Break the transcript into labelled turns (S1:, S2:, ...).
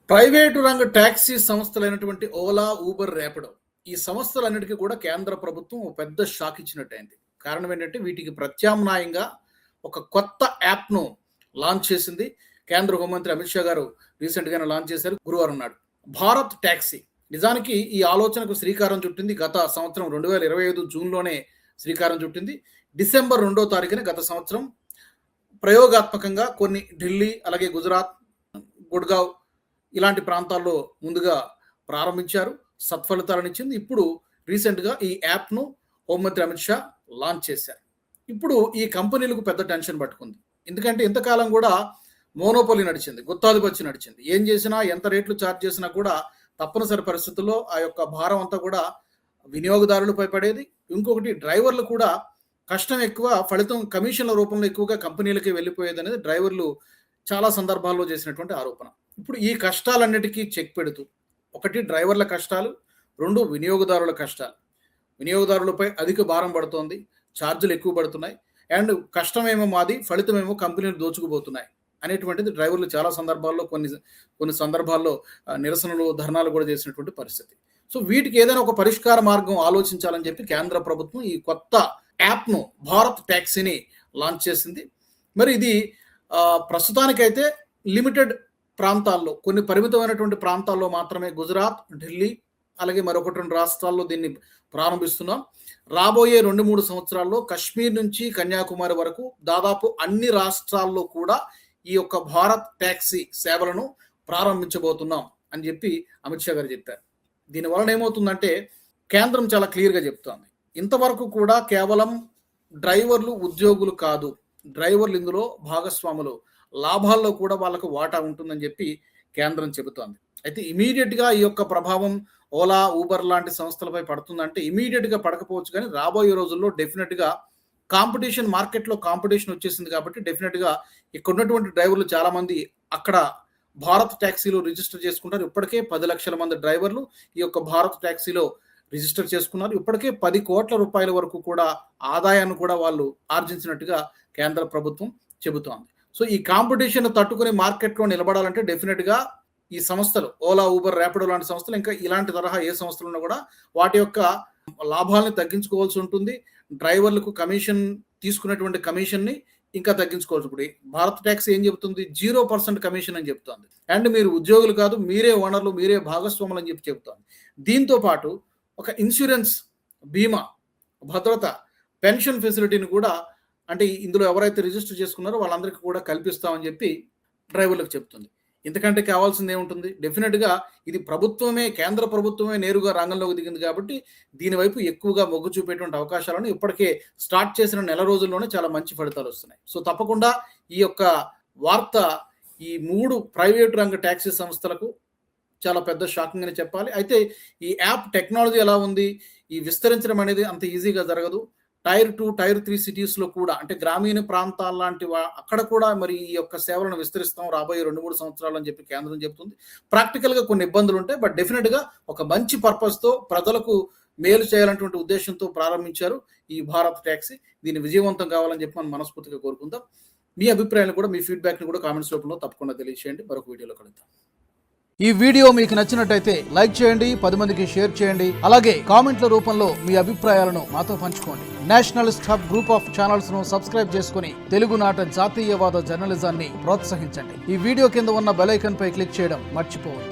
S1: Private రంగ taxi సంస్థలైనటువంటి Ola, Uber, Rapido ఈ సంస్థలన్నిటికీ కూడా కేంద్ర ప్రభుత్వం ఒక పెద్ద షాక్ ఇచ్చినట్టయింది. కారణం ఏంటంటే వీటికి ప్రత్యామ్నాయంగా ఒక కొత్త యాప్‌ను లాంచ్ చేసింది. కేంద్ర హోంమంత్రి అమిత్ షా గారు రీసెంట్‌గానే లాంచ్ చేశారు గురువారం నాడు. భారత్ టాక్సీ నిజానికి ఈ ఆలోచనకు శ్రీకారం చుట్టింది గత సంవత్సరం 2025 జూన్‌లోనే శ్రీకారం చుట్టింది. డిసెంబర్ 2వ తారీఖున గత సంవత్సరం ప్రయోగాత్మకంగా కొన్ని ఢిల్లీ, అలాగే గుజరాత్, గుడ్‌గావ్ ఇలాంటి ప్రాంతాల్లో ముందుగా ప్రారంభించారు. సత్ఫలితాలనిచ్చింది. ఇప్పుడు రీసెంట్‌గా ఈ యాప్‌ను హోంమంత్రి అమిత్ షా లాంచ్ చేశారు. ఇప్పుడు ఈ కంపెనీలకు పెద్ద టెన్షన్ పట్టుకుంది. ఎందుకంటే ఇంతకాలం కూడా మోనోపోలీ నడిచింది. గుత్తాధిపత్యం నడిచింది. ఏం చేసినా, ఎంత రేట్లు చార్జ్ చేసినా కూడా తప్పనిసరి పరిస్థితుల్లో ఆ యొక్క భారం అంతా కూడా వినియోగదారులపై పడేది. ఇంకొకటి డ్రైవర్లు కూడా కష్టం ఎక్కువ, ఫలితం కమిషన్ల రూపంలో ఎక్కువగా కంపెనీలకి వెళ్ళిపోయేదనేది డ్రైవర్లు చాలా సందర్భాల్లో చేసినటువంటి ఆరోపణ. ఇప్పుడు ఈ కష్టాలన్నిటికీ చెక్ పెడుతూ, ఒకటి డ్రైవర్ల కష్టాలు, 2 వినియోగదారుల కష్టాలు. వినియోగదారులపై అధిక భారం పడుతోంది, ఛార్జీలు ఎక్కువ పడుతున్నాయి, అండ్ కష్టమేమో మాది, ఫలితమేమో కంపెనీలు దోచుకుపోతున్నాయి అనేటువంటిది డ్రైవర్లు చాలా సందర్భాల్లో కొన్ని సందర్భాల్లో నిరసనలు, ధర్నాలు కూడా చేసినటువంటి పరిస్థితి. సో వీటికి ఏదైనా ఒక పరిష్కార మార్గం ఆలోచించాలని చెప్పి కేంద్ర ప్రభుత్వం ఈ కొత్త యాప్‌ను భారత్ టాక్సీని లాంచ్ చేసింది. మరి ఇది ప్రస్తుతానికైతే లిమిటెడ్ ప్రాంతాల్లో, కొన్ని పరిమితమైనటువంటి ప్రాంతాల్లో మాత్రమే గుజరాత్, ఢిల్లీ, అలాగే మరొకటి 2 రాష్ట్రాల్లో దీన్ని ప్రారంభిస్తున్నాం. రాబోయే 2-3 సంవత్సరాల్లో కశ్మీర్ నుంచి కన్యాకుమారి వరకు దాదాపు అన్ని రాష్ట్రాల్లో కూడా ఈ యొక్క భారత్ టాక్సీ సేవలను ప్రారంభించబోతున్నాం అని చెప్పి అమిత్ షా గారు చెప్పారు. దీనివలన ఏమవుతుందంటే కేంద్రం చాలా క్లియర్‌గా చెప్తోంది. ఇంతవరకు కూడా కేవలం డ్రైవర్లు ఉద్యోగులు కాదు, డ్రైవర్లు ఇందులో భాగస్వాములు, లాభాల్లో కూడా వాళ్ళకు వాటా ఉంటుందని చెప్పి కేంద్రం చెబుతోంది. అయితే ఇమీడియట్‌గా ఈ యొక్క ప్రభావం ఓలా, ఊబర్ లాంటి సంస్థలపై పడుతుందంటే ఇమీడియట్‌గా పడకపోవచ్చు, కానీ రాబోయే రోజుల్లో డెఫినెట్‌గా మార్కెట్‌లో కాంపిటీషన్ వచ్చేసింది కాబట్టి డెఫినెట్‌గా ఇక్కడ ఉన్నటువంటి డ్రైవర్లు చాలా మంది అక్కడ భారత్ టాక్సీలో రిజిస్టర్ చేసుకుంటారు. ఇప్పటికే 10 లక్షల మంది డ్రైవర్లు ఈ యొక్క భారత్ టాక్సీలో రిజిస్టర్ చేసుకున్నారు. ఇప్పటికే 10 కోట్ల రూపాయల వరకు కూడా ఆదాయాన్ని కూడా వాళ్ళు ఆర్జించినట్టుగా కేంద్ర ప్రభుత్వం చెబుతోంది. సో ఈ కాంపిటీషన్ తట్టుకుని మార్కెట్‌లో నిలబడాలంటే డెఫినెట్‌గా ఈ సంస్థలు ఓలా, ఊబర్, ర్యాపిడో లాంటి సంస్థలు, ఇంకా ఇలాంటి తరహా ఏ సంస్థలు ఉన్నా కూడా వాటి యొక్క లాభాలను తగ్గించుకోవాల్సి ఉంటుంది. డ్రైవర్లకు తీసుకున్నటువంటి కమిషన్‌ని ఇంకా తగ్గించుకోవాల్సి. ఇప్పుడు భారత్ టాక్సీ ఏం చెబుతుంది? 0% కమిషన్ అని చెప్తోంది. అండ్ మీరు ఉద్యోగులు కాదు, మీరే ఓనర్లు, మీరే భాగస్వాములు అని చెప్పి చెబుతోంది. దీంతో పాటు ఒక ఇన్సూరెన్స్, బీమా, భద్రత, పెన్షన్ ఫెసిలిటీని కూడా, అంటే ఇందులో ఎవరైతే రిజిస్టర్ చేసుకున్నారో వాళ్ళందరికీ కూడా కల్పిస్తామని చెప్పి డ్రైవర్లకు చెప్తుంది. ఇంతకంటే కావాల్సింది ఏముంటుంది? డెఫినెట్‌గా ఇది కేంద్ర ప్రభుత్వమే నేరుగా రంగంలోకి దిగింది కాబట్టి దీని వైపు ఎక్కువగా మొగ్గు చూపేటువంటి అవకాశాలను ఇప్పటికే స్టార్ట్ చేసిన నెల రోజుల్లోనే చాలా మంచి ఫలితాలు వస్తున్నాయి. సో తప్పకుండా ఈ యొక్క వార్త ఈ 3 ప్రైవేటు రంగ టాక్సీ సంస్థలకు చాలా పెద్ద షాకింగ్ అని చెప్పాలి. అయితే ఈ యాప్ టెక్నాలజీ ఎలా ఉంది? ఈ విస్తరించడం అనేది అంత ఈజీగా జరగదు. టైర్ 2, టైర్ 3 సిటీస్‌లో కూడా, అంటే గ్రామీణ ప్రాంతాల లాంటి అక్కడ కూడా మరి ఈ యొక్క సేవలను విస్తరిస్తాం రాబోయే 2-3 సంవత్సరాలు అని చెప్పి కేంద్రం చెప్తుంది. ప్రాక్టికల్‌గా కొన్ని ఇబ్బందులు ఉంటాయి. బట్ డెఫినెట్‌గా ఒక మంచి పర్పస్‌తో, ప్రజలకు మేలు చేయాలనేటువంటి ఉద్దేశంతో ప్రారంభించారు ఈ భారత్ టాక్సీ. దీన్ని విజయవంతం కావాలని చెప్పి మనం మనస్ఫూర్తిగా కోరుకుందాం. మీ అభిప్రాయాలను కూడా, మీ ఫీడ్‌బ్యాక్‌ని కూడా కామెంట్స్ రూపంలో తప్పకుండా తెలియజేయండి. మరొక వీడియోలో కలుద్దాం.
S2: ఈ వీడియో మీకు నచ్చినట్టయితే లైక్ చేయండి, 10 మందికి షేర్ చేయండి. అలాగే కామెంట్ల రూపంలో మీ అభిప్రాయాలను మాతో పంచుకోండి. Nationalist hub group of channels ను సబ్స్క్రైబ్ చేసుకుని తెలుగునాట జాతీయవాద జర్నలిజాన్ని ప్రోత్సహించండి. ఈ వీడియో కింద ఉన్న బెల్ ఐకాన్ పై క్లిక్ చేయడం మర్చిపోవద్దు.